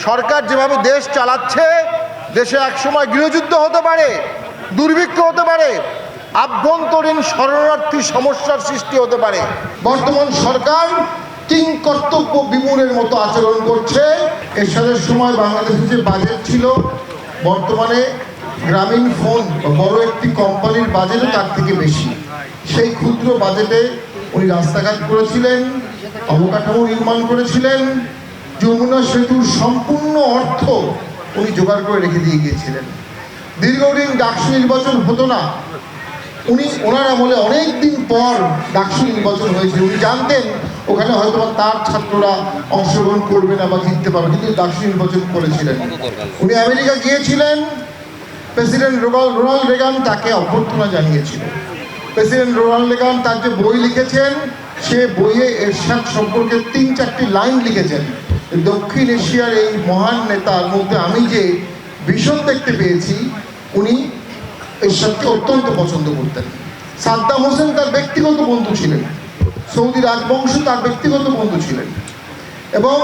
সরকার যেভাবে দেশ চালাচ্ছে, দেশে একসময় গৃহযুদ্ধ হতে পারে, দুর্ভিক্ষ হতে পারে, আভ্যন্তরীণ শরণার্থী সমস্যার সৃষ্টি হতে পারে। বর্তমান সরকার কিং কর্তব্য বিমূঢ়ের মতো আচরণ করছে। এরশাদের সময় বাংলাদেশের যে বাজেট ছিল, বর্তমানে গ্রামীণ ফোন বড় একটি কোম্পানির বাজেটও তার থেকে বেশি। সেই ক্ষুদ্র বাজেটে উনি রাস্তাঘাট করেছিলেন, অবকাঠামো নির্মাণ করেছিলেন, যমুনা সেতুর সম্পূর্ণ অর্থ উনি জোগাড় করে রেখে দিয়ে গিয়েছিলেন। দীর্ঘদিন ডাকসু নির্বাচন হতো না, ওনার আমলে অনেক দিন পর ডাকসু নির্বাচন হয়েছে। উনি জানতেন ওখানে হয়তো তার ছাত্ররা অংশগ্রহণ করবে না বা জিততে পারবে, কিন্তু ডাকসু নির্বাচন করেছিলেন। উনি আমেরিকা গিয়েছিলেন, প্রেসিডেন্ট রোনাল্ড রেগান তাকে অভ্যর্থনা জানিয়েছিল। প্রেসিডেন্ট রোনাল্ড রেগান তার যে বই লিখেছেন, সে বইয়ে এরশাদ সম্পর্কে 3-4টি লাইন লিখেছেন। দক্ষিণ এশিয়ার এই মহান নেতার মধ্যে আমি যে ভীষণ দেখতে পেয়েছি, উনি এরশাদকে অত্যন্ত পছন্দ করতেন। সাদ্দাম হোসেন তার ব্যক্তিগত বন্ধু ছিলেন, সৌদি রাজবংশ তার ব্যক্তিগত বন্ধু ছিলেন, এবং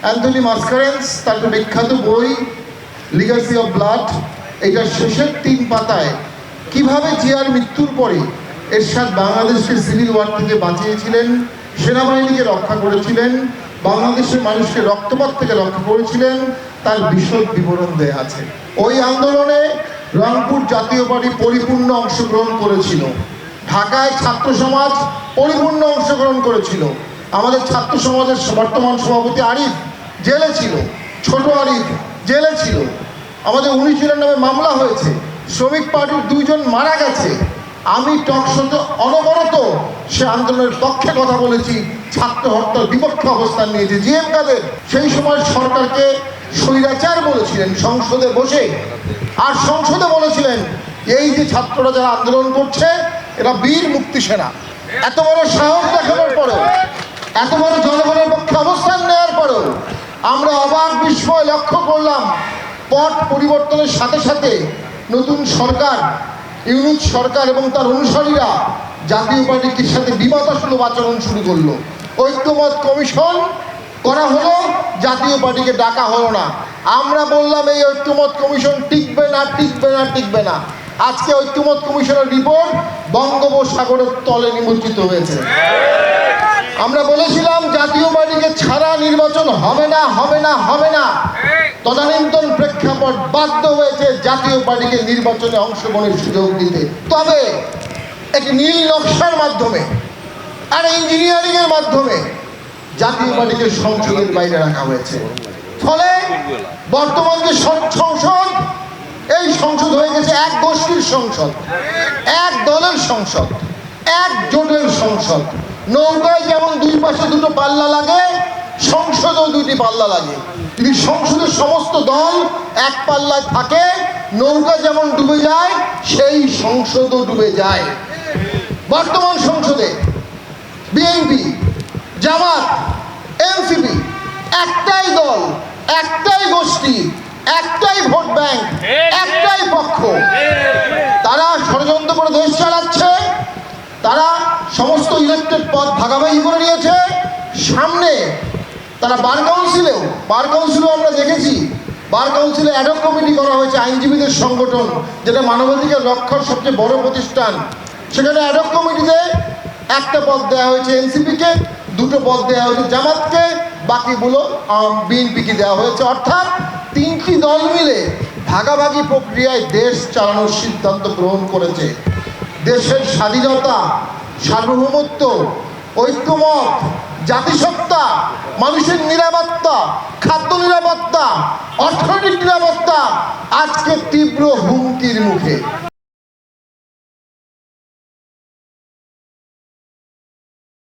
অ্যান্থনি মাস্কারেন্স তার বিখ্যাত বই লিগাসি অফ ব্লাড, এটার শেষের 3 পাতায় কিভাবে জিয়ার মৃত্যুর পরে এরশাদ বাংলাদেশকে সিভিল ওয়ার থেকে বাঁচিয়েছিলেন, সেনাবাহিনীকে রক্ষা করেছিলেন, বাংলাদেশের মানুষকে রক্তপাত থেকে রক্ষা করেছিলেন, তার বিশদ বিবরণ দেয়া আছে। ওই আন্দোলনে রংপুর জাতীয় পার্টি পরিপূর্ণ অংশগ্রহণ করেছিল, ঢাকায় ছাত্র সমাজ পরিপূর্ণ অংশগ্রহণ করেছিল। আমাদের ছাত্র সমাজের বর্তমান সভাপতি আরিফ জেলে ছিল, ছোট আরিফ জেলে ছিল, আমাদের 19 জনের নামে মামলা হয়েছে, শ্রমিক পার্টির 2 জন মারা গেছে। আমি টকশোতে অনবরত সে আন্দোলনের পক্ষে কথা বলেছি, ছাত্র হত্যার বিপক্ষে অবস্থান নিয়েছে। জিএম কাদের সেই সময় সরকারকে স্বৈরাচার বলেছিলেন সংসদে বসে, আর সংসদে বলেছিলেন এই যে ছাত্ররা যারা আন্দোলন করছে এরা বীর মুক্তি সেনা। এত বড় সাহস দেখানোর পরেও, এত বড় জনগণের পক্ষে অবস্থান নেওয়ার পরেও আমরা অবাক বিস্ময় লক্ষ্য করলাম, পট পরিবর্তনের সাথে সাথে নতুন সরকার, ইউনূস সরকার এবং তার অনুসারীরা জাতীয় পার্টির সাথে বিবাদসুলভ আচরণ শুরু করলো। ঐক্যমত কমিশন করা হলো, জাতীয় পার্টিকে ডাকা হলো না। আমরা বললাম এই ঐক্যমত কমিশন টিকবে না, টিকবে না, টিকবে না। আজকে ঐক্যমত কমিশনের রিপোর্ট বঙ্গোপসাগরের তলে নিমজ্জিত হয়েছে। আমরা বলেছিলাম জাতীয় পার্টিকে ছাড়া নির্বাচন হবে না, হবে না, হবে না। তদানীন্তন প্রেক্ষাপট বাধ্য হয়েছে জাতীয় পার্টিকে নির্বাচনে অংশগ্রহণের সুযোগ দিতে। তবে একটি নীল নকশার মাধ্যমে আর ইঞ্জিনিয়ারিং এর মাধ্যমে জাতীয় পার্টিকে সংসদের বাইরে রাখা হয়েছে। ফলে বর্তমান যে সংসদ, এই সংসদ হয়ে গেছে এক গোষ্ঠীর সংসদ, এক দলের সংসদ, এক জোটের সংসদ। নৌকায় যেমন 2 পাশে 2টো পাল্লা লাগে, সংসদেও 2টি পাল্লা লাগে। যদি সংসদের সমস্ত দল এক পাল্লায় থাকে, নৌকা যেমন ডুবে যায়, সেই সংসদও ডুবে যায়। বর্তমান সংসদে বিএনপি, জামাত, এনসিপি, একটাই দল, একটাই গোষ্ঠী, একটাই ভোট ব্যাংক, একটাই পক্ষ। তারা ষড়যন্ত্র করে দেশ চালাচ্ছে, তারা সমস্ত ইলেক্টেড পদ ভাগাভাগি করে নিয়েছে। সামনে তারা বার কাউন্সিলেও আমরা দেখেছি, বার কাউন্সিলে অ্যাডহক কমিটি করা হয়েছে, আইনজীবীদের সংগঠন, যেটা মানবাধিকার রক্ষার সবচেয়ে বড় প্রতিষ্ঠান। সেখানে অ্যাডহক কমিটিতে 1টা পদ দেওয়া হয়েছে এনসিপিকে, 2টো পদ দেওয়া হয়েছে জামাতকে, বাকিগুলো বিএনপিকে দেওয়া হয়েছে। অর্থাৎ 3টি দল মিলে ভাগাভাগি প্রক্রিয়ায় দেশ চালানোর সিদ্ধান্ত গ্রহণ করেছে। দেশের স্বাধীনতা, সার্বভৌমত্ব, ঐক্যমত, জাতিসত্তা, মানুষের নিরাপত্তা, খাদ্য নিরাপত্তা, অর্থনৈতিক নিরাপত্তা আজকে তীব্র হুমকির মুখে।